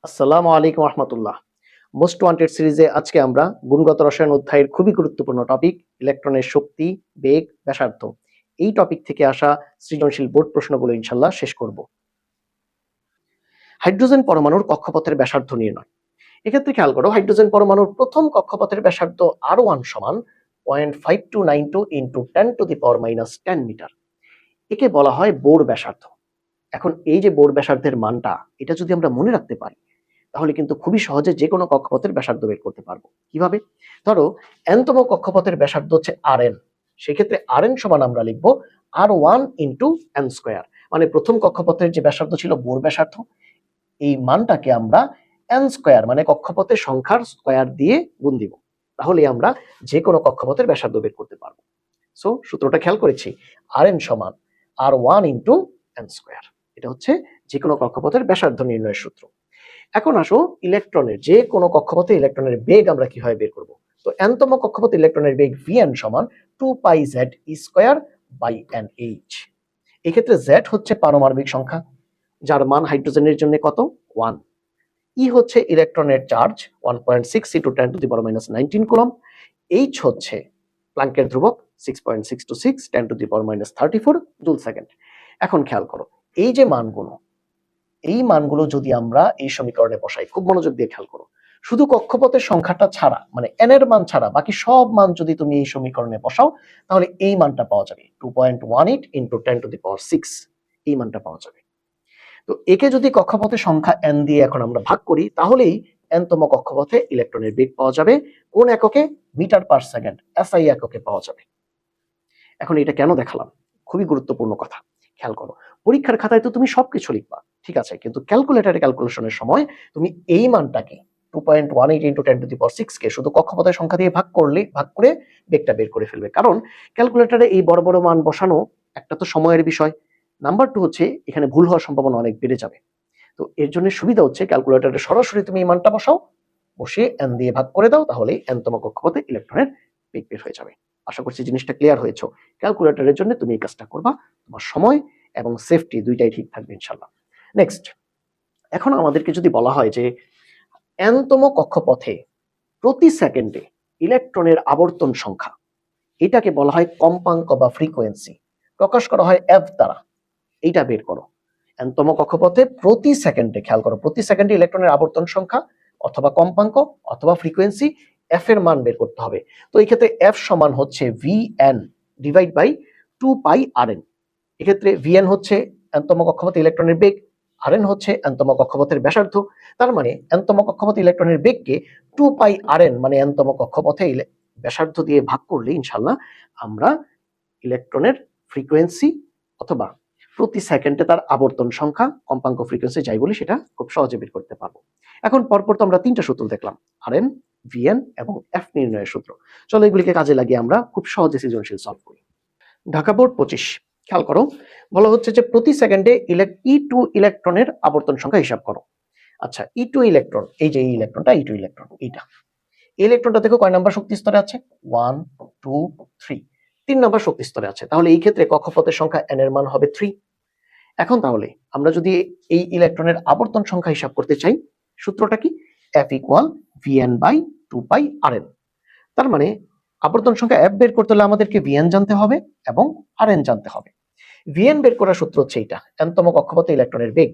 আসসালামু আলাইকুম রহমতুল্লাহ। Most wanted সিরিজে আজকে আমরা গুণগত রসায়ন অধ্যায়ের খুবই গুরুত্বপূর্ণ টপিক ইলেকট্রনের শক্তি, বেগ, ব্যাসার্ধ এই টপিক থেকে আসা সৃজনশীল বোর্ড প্রশ্নগুলো ইনশাল্লাহ শেষ করব। হাইড্রোজেন পরমাণুর কক্ষপথের ব্যাসার্ধ নির্ণয়। এক্ষেত্রে খেয়াল করো, হাইড্রোজেন পরমাণুর প্রথম কক্ষপথের ব্যাসার্ধ R1 সমান 0.5292 ইন্টু 10⁻⁻10 মিটার। একে বলা হয় বোর ব্যাসার্ধ। এখন এই যে বোর ব্যাসার্ধের মানটা, এটা যদি আমরা মনে রাখতে পারি তাহলে কিন্তু খুবই সহজে যে কোনো কক্ষপথের ব্যাসার্ধ বের করতে পারবো। কিভাবে? ধরো এনতম কক্ষপথের ব্যাসার্ধ হচ্ছে Rn, সেক্ষেত্রে Rn সমান আমরা লিখবো R1 ইন্টু n স্কোয়ার, মানে প্রথম কক্ষপথের যে ব্যাসার্ধ ছিল বোর ব্যাসার্ধ, এই মানটাকে আমরা n স্কোয়ার মানে কক্ষপথের সংখ্যার স্কোয়ার দিয়ে গুণ দিব, তাহলে আমরা যে কোনো কক্ষপথের ব্যাসার্ধ বের করতে পারবো। সো সূত্রটা খেয়াল করেছি, Rn সমান R1 ইন্টু n স্কোয়ার। এটা হচ্ছে যে কোনো কক্ষপথের ব্যাসার্ধ নির্ণয়ের সূত্র। এখন আসো ইলেকট্রনের যে কোনো কক্ষপথে ইলেকট্রনের বেগ আমরা কিভাবে বের করব। তো nতম কক্ষপথে ইলেকট্রনের বেগ vn সমান 2πz² এই ক্ষেত্রে z হচ্ছে পারমাণবিক সংখ্যা, যার মান হাইড্রোজেনের জন্য কত? 1। ই হচ্ছে ইলেকট্রনের চার্জ 1.6 × 10⁻⁹ কুলম্ব। h হচ্ছে প্ল্যাঙ্কের ধ্রুবক 6.626 10⁻34 জুল সেকেন্ড। এখন খেয়াল করো, এই যে মানগুলো, এই মানগুলো যদি আমরা এই সমীকরণে বসাই, খুব মনোযোগ দিয়ে খেয়াল করো, শুধু কক্ষপথের সংখ্যাটা ছাড়া মানে n এর মান ছাড়া বাকি সব মান যদি তুমি এই সমীকরণে বসাও তাহলে এই মানটা পাওয়া যাবে 2.18 ইন্টু 10⁻6, এই মানটা পাওয়া যাবে। তো একে যদি কক্ষপথের সংখ্যা n দিয়ে এখন আমরা ভাগ করি তাহলেই nতম কক্ষপথে ইলেকট্রনের বেগ পাওয়া যাবে। কোন এককে? মিটার পার সেকেন্ড, SI এককে পাওয়া যাবে। এখন এটা কেন দেখালাম? খুবই গুরুত্বপূর্ণ কথা, খেয়াল করো। পরীক্ষার খাতায় তো তুমি সবকিছু লিখবা, ঠিক আছে, কিন্তু ক্যালকুলেটরে ক্যালকুলেশনের সময় তুমি এই মানটাকে 2.18 ইন্টু 10⁻6 কে শুধু কক্ষপথের সংখ্যা দিয়ে ভাগ করে বেগটা বের করে ফেলবে। কারণ ক্যালকুলেটরে এই বড় বড় মান বসানো একটা তো সময়ের বিষয়, নাম্বার 2 হচ্ছে এখানে ভুল হওয়ার সম্ভাবনা অনেক বেড়ে যাবে। তো এর জন্য সুবিধা হচ্ছে ক্যালকুলেটরে সরাসরি তুমি এই মানটা বসাও, বসিয়ে n দিয়ে ভাগ করে দাও, তাহলে nতম কক্ষপথে ইলেকট্রনের বেগ বের হয়ে যাবে। আশা করছি জিনিসটা ক্লিয়ার হয়েছে। ক্যালকুলেটরের জন্য তুমি এই কাজটা করবা, তোমার সময় এবং সেফটি দুইটাই ঠিক থাকবে ইনশাআল্লাহ। নেক্সট, এখন আমাদেরকে যদি বলা হয় যে nতম কক্ষপথে প্রতি সেকেন্ডে ইলেকট্রনের আবর্তন সংখ্যা, এটাকে বলা হয় কম্পাঙ্ক বা ফ্রিকোয়েন্সি, প্রকাশ করা হয় f দ্বারা, এইটা বের করো। nতম কক্ষপথে প্রতি সেকেন্ডে, খেয়াল করো, প্রতি সেকেন্ডে ইলেকট্রনের আবর্তন সংখ্যা অথবা কম্পাঙ্ক অথবা ফ্রিকোয়েন্সি f এর মান বের করতে হবে। তো এই ক্ষেত্রে f সমান হচ্ছে vn ডিভাইড বাই 2πRn। এক্ষেত্রে vn হচ্ছে nতম কক্ষপথে ইলেকট্রনের বেগ, Rn হচ্ছে nতম কক্ষপথের ব্যাসার্ধ। তার মানে nতম কক্ষপথে ইলেকট্রনের বেগকে 2πRn মানে nতম কক্ষপথে ব্যাসার্ধ দিয়ে ভাগ করলে ইনশাআল্লাহ আমরা ইলেকট্রনের ফ্রিকোয়েন্সি অথবা প্রতি সেকেন্ডে তার আবর্তন সংখ্যা, কম্পাঙ্ক, ফ্রিকোয়েন্সি যাই বলি সেটা খুব সহজে বের করতে পারবো। এখন পরপর তো আমরা তিনটা সূত্র দেখলাম, Rn, Vn এবং f নির্ণয়ের সূত্র। চলো এগুলিকে কাজে লাগিয়ে আমরা খুব সহজে সৃজনশীল সলভ করি। ঢাকা বোর্ড 25, খেয়াল করো, বলা হচ্ছে যে প্রতি সেকেন্ডে E2 ইলেকট্রনের আবর্তন সংখ্যা হিসাব করো। আচ্ছা, E2 ইলেকট্রন, এই যে ইলেকট্রনটা E2 ইলেকট্রন, এইটা ইলেকট্রনটা দেখো কয় নাম্বার শক্তি স্তরে আছে? 1 2 3, 3 নাম্বার শক্তি স্তরে আছে। তাহলে এই ক্ষেত্রে কক্ষপথের সংখ্যা n এর মান হবে 3। এখন তাহলে আমরা যদি এই ইলেকট্রনের আবর্তন সংখ্যা হিসাব করতে চাই, সূত্রটা কি? F = Vn/2πRn। তার মানে আবর্তন সংখ্যা f বের করতে হলে আমাদেরকে Vn জানতে হবে এবং Rn জানতে হবে। Vn বের করার সূত্র হচ্ছে এইটা, nতম কক্ষপথে ইলেকট্রনের বেগ,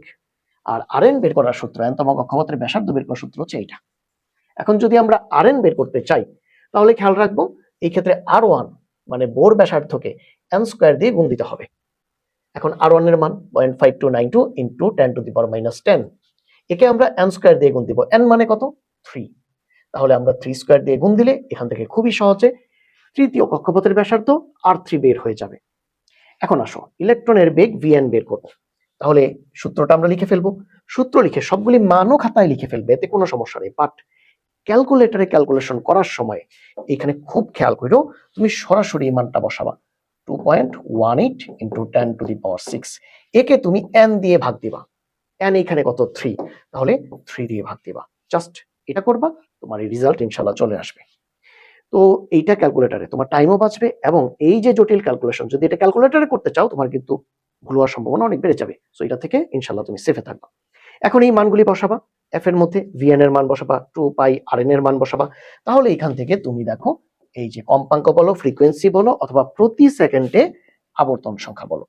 আর Rn বের করার সূত্র, nতম কক্ষপথের ব্যাসার্ধ বের করার সূত্র হচ্ছে এইটা। এখন যদি আমরা Rn বের করতে চাই তাহলে খেয়াল রাখবো, এই ক্ষেত্রে R1 মানে বোর ব্যাসার্ধকে n স্কয়ার দিয়ে গুণ দিতে হবে। এখন R1 এর মান 0.5292 ইন্টু 10⁻10, একে আমরা n স্কয়ার দিয়ে গুণ দিব, n মানে কত? 3। তাহলে আমরা 3 স্কয়ার দিয়ে গুণ দিলে এখান থেকে খুবই সহজে তৃতীয় কক্ষপথের ব্যাসার্ধ R3 বের হয়ে যাবে। এখন আসো ইলেকট্রনের বেগ Vn বের করব। তাহলে সূত্রটা আমরা লিখে ফেলবো, সূত্র লিখে সবগুলি মানও খাতায় লিখে ফেলবে, এতে কোনো সমস্যা নেই। বাট ক্যালকুলেটরে ক্যালকুলেশন করার সময় এখানে খুব খেয়াল করো, তুমি সরাসরি এই মানটা বসাবা 2.18 ইন্টু 10⁻6, একে তুমি n দিয়ে ভাগ দিবা, n এখানে কত? 3, তাহলে 3 দিয়ে ভাগ দিবা। জাস্ট এটা করবা, তোমার এই রেজাল্ট ইনশাআল্লাহ চলে আসবে। তো এইটা ক্যালকুলেটরে তোমার টাইমও বাঁচবে, এবং এই যে জটিল ক্যালকুলেশন যদি এটা ক্যালকুলেটরে করতে চাও তোমার কিন্তু ভুল হওয়ার সম্ভাবনা অনেক বেড়ে যাবে। সো এটা থেকে ইনশাআল্লাহ তুমি সেফে থাকবা। এখন এই মানগুলি বসাবা, এফ এর মধ্যে ভিএন এর মান বসাবা, 2πRn এর মান বসাবা। তাহলে এখান থেকে তুমি দেখো এই যে কম্পাঙ্ক বলো, ফ্রিকোয়েন্সি বলো, অথবা প্রতি সেকেন্ডে আবর্তন সংখ্যা বলো,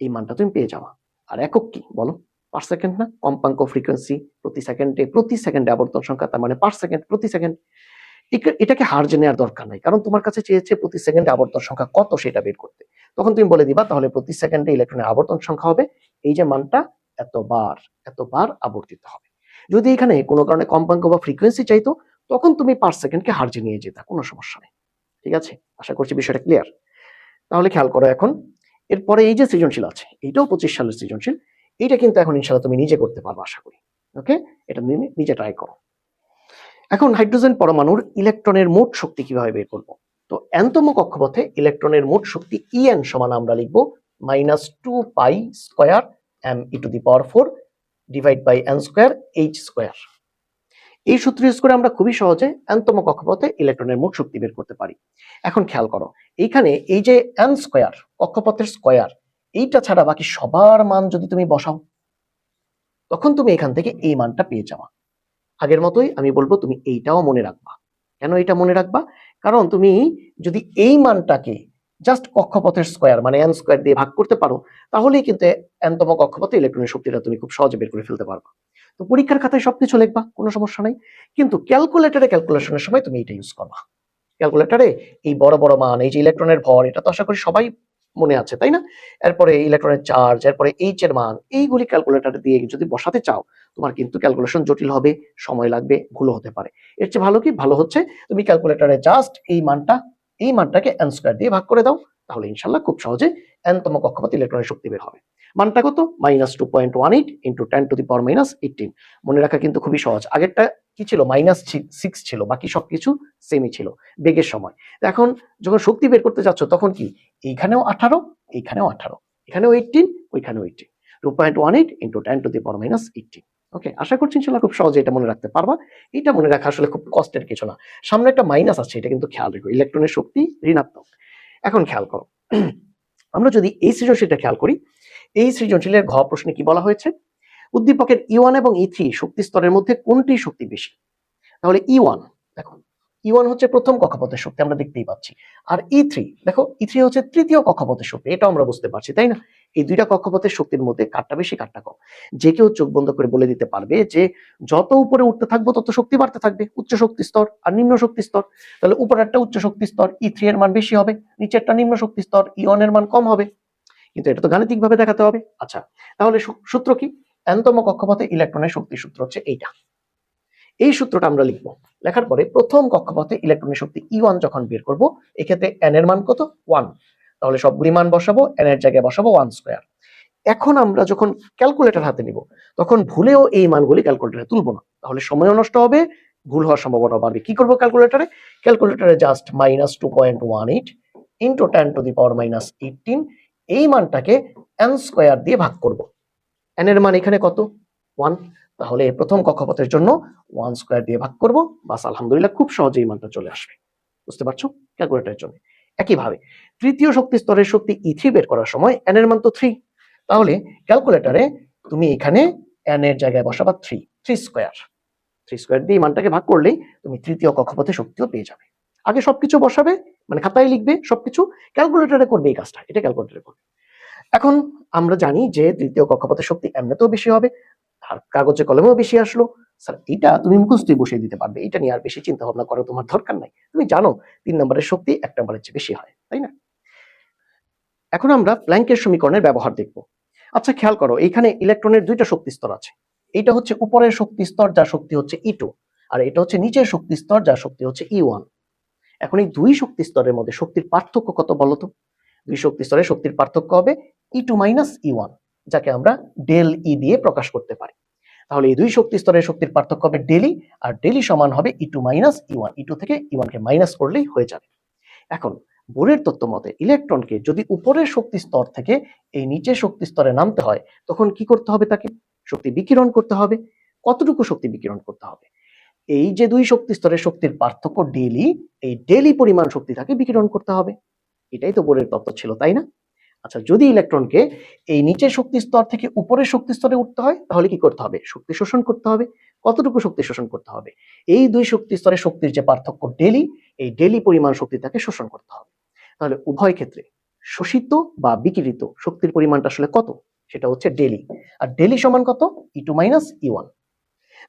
এই মানটা তুমি পেয়ে যাওয়া। আর একক কি বলো? পার সেকেন্ড না? কম্পাঙ্ক, ফ্রিকোয়েন্সি, প্রতি সেকেন্ডে আবর্তন সংখ্যা, তার মানে পার সেকেন্ড, প্রতি সেকেন্ড। এটাকে হার জেনে আর দরকার নাই, কারণ তোমার কাছে চেয়েছে প্রতি সেকেন্ডে আবর্তন সংখ্যা কত সেটা বের করতে। তখন তুমি বলে দিবা তাহলে প্রতি সেকেন্ডে ইলেকট্রনের আবর্তন সংখ্যা হবে এই যে মানটা, এতবার আবর্তিত হবে। যদি এখানে কোনো কারণে কম্পাঙ্ক বা ফ্রিকোয়েন্সি চাইতো, তখন তুমি পার সেকেন্ডকে হার নিয়ে যেতা, কোনো সমস্যা নেই। ঠিক আছে, আশা করছি বিষয়টা ক্লিয়ার। তাহলে খেয়াল করো এখন, এরপরে এই যে সৃজনশীল আছে, এইটাও 25 সালের সৃজনশীল, এইটা কিন্তু এখন ইনশাআল্লাহ তুমি নিজে করতে পারবে আশা করি। ওকে, এটা নিজে ট্রাই করো। এখন হাইড্রোজেন পরমাণুর ইলেকট্রনের মোট শক্তি কিভাবে বের করব? তো এনতম কক্ষপথে ইলেকট্রনের মোট শক্তি En সমান আমরা লিখব -2π² m e⁴ divide by n² h²। এই সূত্র ইউজ করে আমরা খুবই সহজে এনতম কক্ষপথে ইলেকট্রনের মোট শক্তি বের করতে পারি। এখন খেয়াল করো, এইখানে এই যে n², কক্ষপথের স্কয়ার, এইটা ছাড়া বাকি সবার মান যদি তুমি বসাও, তখন তুমি এখান থেকে এই মানটা পেয়ে যাওয়া। আগের মতোই আমি বলবো তুমি এইটাও মনে রাখবা। কেন এটা মনে রাখবা? কারণ তুমি যদি এই মানটাকে জাস্ট কক্ষপথের স্কয়ার মানে n² দিয়ে ভাগ করতে পারো, তাহলেই কিন্তু nতম কক্ষপথে ইলেকট্রনের শক্তিটা তুমি খুব সহজে বের করে ফেলতে পারবা। তো পরীক্ষার খাতায় সবকিছু লিখবা, কোনো সমস্যা নাই, কিন্তু ক্যালকুলেটরে ক্যালকুলেশনের সময় তুমি এটা ইউজ করবা। ক্যালকুলেটরে এই বড় বড় মান, এই যে ইলেকট্রনের ভর, এটা তো আশা করি সবাই মনে আছে, তাই না? এরপরে ইলেকট্রনের চার্জ, এরপরে এইচ এর মান, এইগুলি ক্যালকুলেটরে দিয়ে যদি বসাতে চাও, তোমার কিন্তু ক্যালকুলেশন জটিল হবে, সময় লাগবে, ভুলও হতে পারে। এর চেয়ে ভালো কি, ভালো হচ্ছে তুমি ক্যালকুলেটরে জাস্ট এই মানটাকে n² দিয়ে ভাগ করে দাও, তাহলে ইনশাল্লাহ খুব সহজে nতম কক্ষপথে ইলেকট্রনের শক্তি বের হবে। মানটা কত? -2.18 × 10⁻18। মনে রাখা কিন্তু খুবই সহজ। আগেরটা কি ছিল? -6 ছিল, বাকি সবকিছু সেমই ছিল বেগের সময়। এখন যখন শক্তি বের করতে যাচ্ছ, তখন কি এইখানেও 18, এইখানেও 18, এখানেও 18, ওইখানেও 18, 2.18 × 10⁻18। ওকে, আশা করছি ইনশাআল্লাহ খুব সহজে এটা মনে রাখতে পারবা। এটা মনে রাখা আসলে খুব কষ্টের কিছু না। সামনে একটা মাইনাস আছে, এটা কিন্তু খেয়াল রেখো, ইলেকট্রনের শক্তি ঋণাত্মক। এখন খেয়াল করো, আমরা যদি এই সৃজনশীলটা খেয়াল করি, এই সৃজনশীলের ঘ প্রশ্নে কি বলা হয়েছে? উদ্দীপকের E1 এবং E3 শক্তি স্তরের মধ্যে কোনটি শক্তি বেশি? তাহলে E1 দেখো, E1 হচ্ছে প্রথম কক্ষপথের শক্তি, আমরা দেখতেই পাচ্ছি। আর E3 দেখো, E3 হচ্ছে তৃতীয় কক্ষপথের শক্তি, এটা আমরা বুঝতে পারছি, তাই না? এই দুইটা কক্ষপথের শক্তির মধ্যে কারটা বেশি কারটা কম? যে কেউ চোখ বন্ধ করে বলে দিতে পারবে যে যত উপরে উঠতে থাকবো তত শক্তি বাড়তে থাকবে, উচ্চ শক্তি স্তর আর নিম্ন শক্তি স্তর। তাহলে উপরেরটা উচ্চ শক্তি স্তর, E3 এর মান বেশি হবে, নিচেরটা নিম্ন শক্তি স্তর, E1 এর মান কম হবে। কিন্তু এটা তো গাণিতিক ভাবে দেখাতে হবে। আচ্ছা, তাহলে সূত্র কি? nতম কক্ষপথে ইলেকট্রনের শক্তির সূত্র হচ্ছে এইটা। এই সূত্রটা আমরা লিখবো, লেখার পরে প্রথম কক্ষপথে ইলেকট্রনের শক্তি E1 যখন বের করব, এক্ষেত্রে n এর মান কত? 1। তাহলে সবগুলি মান বসাবো, n এর জায়গায় বসাবো 1²। এখন আমরা যখন ক্যালকুলেটর হাতে নিব, তখন ভুলেও এই মানগুলি ক্যালকুলেটরে তুলবো না, তাহলে সময়ও নষ্ট হবে, ভুল হওয়ার সম্ভাবনা বাড়বে। কি করবো ক্যালকুলেটরে জাস্ট -2.18 × 10⁻18 এই মানটাকে n² দিয়ে ভাগ করব। n এর মান এখানে কত? 1। তাহলে প্রথম কক্ষপথের জন্য 1² দিয়ে ভাগ করব, বাস আলহামদুলিল্লাহ খুব সহজেই এই মানটা চলে আসবে। বুঝতে পারছো? ক্যালকুলেটরের জন্য একইভাবে তৃতীয় শক্তি স্তরের শক্তি E3 বের করার সময় n এর মান তো 3, তাহলে ক্যালকুলেটরে তুমি এখানে n এর জায়গায় বসাবা 3² দিয়ে মানটাকে ভাগ করলেই তুমি তৃতীয় কক্ষপথে শক্তিও পেয়ে যাবে। আগে সবকিছু বসাবে, মানে খাতায় লিখবে সবকিছু, ক্যালকুলেটরে করবে এই কাজটা, এটা ক্যালকুলেটরে করবে। এখন আমরা জানি যে তৃতীয় কক্ষপথের শক্তি এমনিতেও বেশি হবে, আর কাগজে কলমেও বেশি আসলো। স্যার এটা তুমি মুখস্থই বসিয়ে দিতে পারবে, এটা নিয়ে আর বেশি চিন্তা ভাবনা করার তোমার দরকার নাই। তুমি জানো 3 নম্বরের শক্তি 1 নম্বরের চেয়ে বেশি হয়, তাই না? এখন আমরা প্ল্যাঙ্কের সমীকরণের ব্যবহার দেখব। আচ্ছা খেয়াল করো, এইখানে ইলেকট্রনের দুইটা শক্তি স্তর আছে। এটা হচ্ছে উপরের শক্তি স্তর, যার শক্তি হচ্ছে E2, আর এটা হচ্ছে নিচের শক্তি স্তর, যার শক্তি হচ্ছে E1। এখন এই দুই শক্তি স্তরের মধ্যে শক্তির পার্থক্য কত বলো তো? দুই শক্তি স্তরের শক্তির পার্থক্য হবে E2 - E1, যাকে আমরা ডেল ই দিয়ে প্রকাশ করতে পারি। তাহলে এই দুই শক্তি স্তরের শক্তির পার্থক্য হবে ডেলি, আর ডেলি সমান হবে E2 - E1। E2 থেকে E1 কে মাইনাস করলেই হয়ে যাবে। এখন বোরের তত্ত্ব মতে ইলেকট্রনকে যদি উপরের শক্তি স্তর থেকে এই নিচের শক্তি স্তরে নামতে হয়, তখন কি করতে হবে? তাকে শক্তি বিকিরণ করতে হবে। কতটুকু শক্তি বিকিরণ করতে হবে? এই যে দুই শক্তি স্তরের শক্তির পার্থক্য ডেলি, এই ডেলি পরিমাণ শক্তি তাকে বিকিরণ করতে হবে। এটাই তো বোরের তত্ত্ব ছিল, তাই না? আচ্ছা, যদি ইলেকট্রনকে এই নিচের শক্তি স্তর থেকে উপরের শক্তি স্তরে উঠতে হয় তাহলে কি করতে হবে? শক্তি শোষণ করতে হবে। কতটুকু শক্তি শোষণ করতে হবে? এই দুই শক্তি স্তরে শক্তির যে পার্থক্য ডেলি, এই ডেলি পরিমাণ শক্তি তাকে শোষণ করতে হবে। তাহলে উভয় ক্ষেত্রে শোষিত বা বিকিরিত শক্তির পরিমাণটা আসলে কত? সেটা হচ্ছে ডেলি। আর ডেলি সমান কত? E2 minus E1।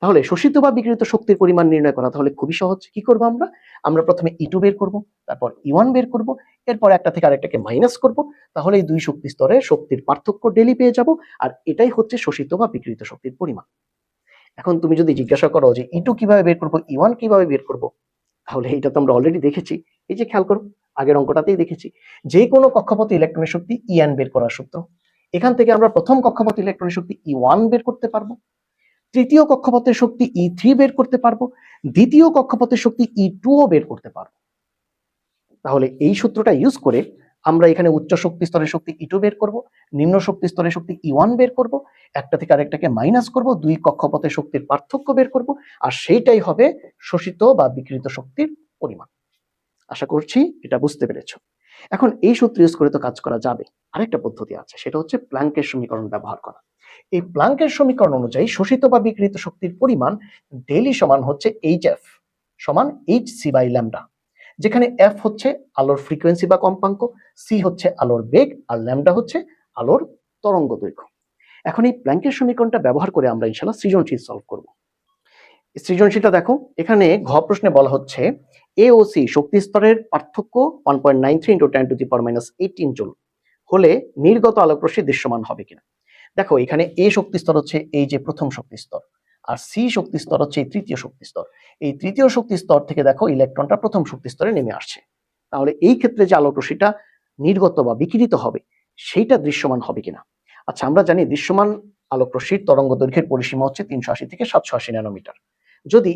তাহলে শোষিত বা বিকিরিত শক্তির পরিমাণ নির্ণয় করা তাহলে খুবই সহজ। কি করব আমরা? আমরা প্রথমে E2 বের করব, তারপর E1 বের করব, এরপর একটা থেকে আরেকটাকে মাইনাস করব। তাহলে এই দুই শক্তি স্তরে শক্তির পার্থক্য ডেলি পেয়ে যাব, আর এটাই হচ্ছে শোষিত বা বিকিরিত শক্তির পরিমাণ। এখন তুমি যদি জিজ্ঞাসা করো যে E2 কিভাবে বের করব, E1 কিভাবে বের করব, তাহলে এটা তো আমরা অলরেডি দেখেছি। এই যে খেয়াল করো, আগের অঙ্কটাতেই দেখেছি যে কোনো কক্ষপথে ইলেকট্রনের শক্তি En বের করার সূত্র। এখান থেকে আমরা প্রথম কক্ষপথে ইলেকট্রনের শক্তি E1 বের করতে পারবো, তৃতীয় কক্ষপথের শক্তি E3 বের করতে পারবো, দ্বিতীয় কক্ষপথের শক্তি E2 ও বের করতে পারবো। তাহলে এই সূত্রটা ইউজ করে আমরা এখানে উচ্চ শক্তি স্তরের শক্তি E2 বের করব, নিম্ন শক্তি স্তরের শক্তি E1 বের করব, একটা থেকে আরেকটাকে মাইনাস করব, দুই কক্ষপথের শক্তির পার্থক্য বের করব, আর সেইটাই হবে শোষিত বা বিকিরিত শক্তির পরিমাণ। আশা করছি এটা বুঝতে পেরেছো। এখন এই সূত্র ইউজ করে তো কাজ করা যাবে। আরেকটা পদ্ধতি আছে, সেটা হচ্ছে প্ল্যাঙ্কের সমীকরণ ব্যবহার করা। এই প্ল্যাঙ্কের সমীকরণ অনুযায়ী শোষিত বা বিকিরিত শক্তির পরিমাণ ডেলি সমান হচ্ছে HF সমান hc বাই ল্যামডা, যেখানে f হচ্ছে আলোর ফ্রিকোয়েন্সি বা কম্পাঙ্ক, c হচ্ছে আলোর বেগ, আর ল্যামডা হচ্ছে আলোর তরঙ্গ দৈর্ঘ্য। এখন এই প্ল্যাঙ্কের সমীকরণটা ব্যবহার করে আমরা ইনশাআল্লাহ সৃজনশীল সলভ করব। সৃজনশীলটা দেখো, এখানে ঘ প্রশ্নে বলা হচ্ছে এ ও সি শক্তি স্তরের পার্থক্য 1.93 × 10⁻18 জুল হলে নির্গত আলোক রশ্মি দৃশ্যমান হবে কিনা। দেখো, এখানে এ শক্তি স্তর হচ্ছে এই যে প্রথম শক্তি স্তর, আর সি শক্তি স্তর হচ্ছে এই তৃতীয় শক্তি স্তর। এই তৃতীয় শক্তি স্তর থেকে দেখো ইলেকট্রনটা প্রথম শক্তি স্তরে নেমে আসছে। তাহলে এই ক্ষেত্রে যে আলোক রশ্মিটা নির্গত বা বিকিরিত হবে সেইটা দৃশ্যমান হবে কিনা। আচ্ছা, আমরা জানি দৃশ্যমান আলোক রশ্মির তরঙ্গ দৈর্ঘ্যের পরিসীমা হচ্ছে 380 থেকে 780 ন্যানোমিটার। যদি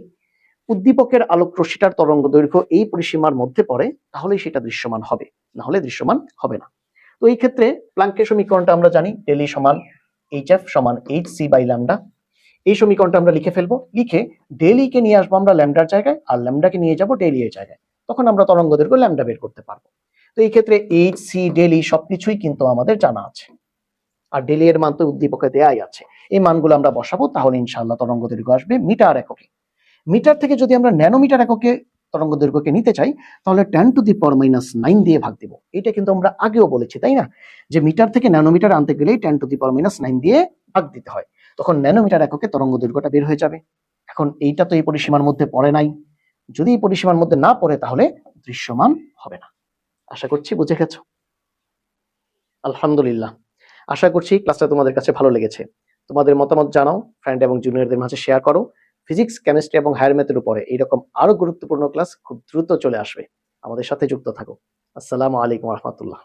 উদ্দীপকের আলোক রশ্মিটার তরঙ্গ দৈর্ঘ্য এই পরিসীমার মধ্যে পড়ে তাহলেই সেটা দৃশ্যমান হবে, না হলে দৃশ্যমান হবে না। তো এই ক্ষেত্রে প্ল্যাঙ্কের সমীকরণটা আমরা জানি, ডেলি সমান HF সমান hc বাই ল্যামডা। এই সমীকরণটা আমরা লিখে ফেলবো, লিখে ডেলিকে নিয়ে আসবো আমরা ল্যামডার জায়গায়, আর ল্যামডাকে নিয়ে যাব ডেলি এর জায়গায়, তখন আমরা তরঙ্গ দৈর্ঘ্য ল্যামডা বের করতে পারবো। তো এই ক্ষেত্রে hc ডেলি সবকিছুই কিন্তু আমাদের জানা আছে, আর ডেলি এর মান তো উদ্দীপকে দেয়াই আছে। এই মানগুলো আমরা বসাবো, তাহলে ইনশাআল্লাহ তরঙ্গ দৈর্ঘ্য আসবে মিটার এককে। মিটার থেকে যদি আমরা ন্যানোমিটার এককে তরঙ্গ দৈর্ঘ্যকে নিতে চাই তাহলে 10⁻⁹ দিয়ে ভাগ দিব। এটা কিন্তু আমরা আগেও বলেছি, তাই না, যে মিটার থেকে ন্যানোমিটার আনতে গেলেই 10⁻⁹ দিয়ে ভাগ দিতে হয়, তখন ন্যানোমিটার এককে তরঙ্গ দৈর্ঘ্যটা বের হয়ে যাবে। এখন এইটা তো এই পরিসীমার মধ্যে পড়ে নাই, যদি এই পরিসীমার মধ্যে না পড়ে তাহলে দৃশ্যমান হবে না। আশা করছি বুঝে গেছো। আলহামদুলিল্লাহ, আশা করছি ক্লাসটা তোমাদের কাছে ভালো লেগেছে। তোমাদের মতামত জানাও, ফ্রেন্ড এবং জুনিয়রদের মাঝে শেয়ার করো। ফিজিক্স, কেমিস্ট্রি এবং হায়ার ম্যাথের উপরে এইরকম আরো গুরুত্বপূর্ণ ক্লাস খুব দ্রুত চলে আসবে। আমাদের সাথে যুক্ত থাকো। আসসালামু আলাইকুম রহমতুল্লাহ।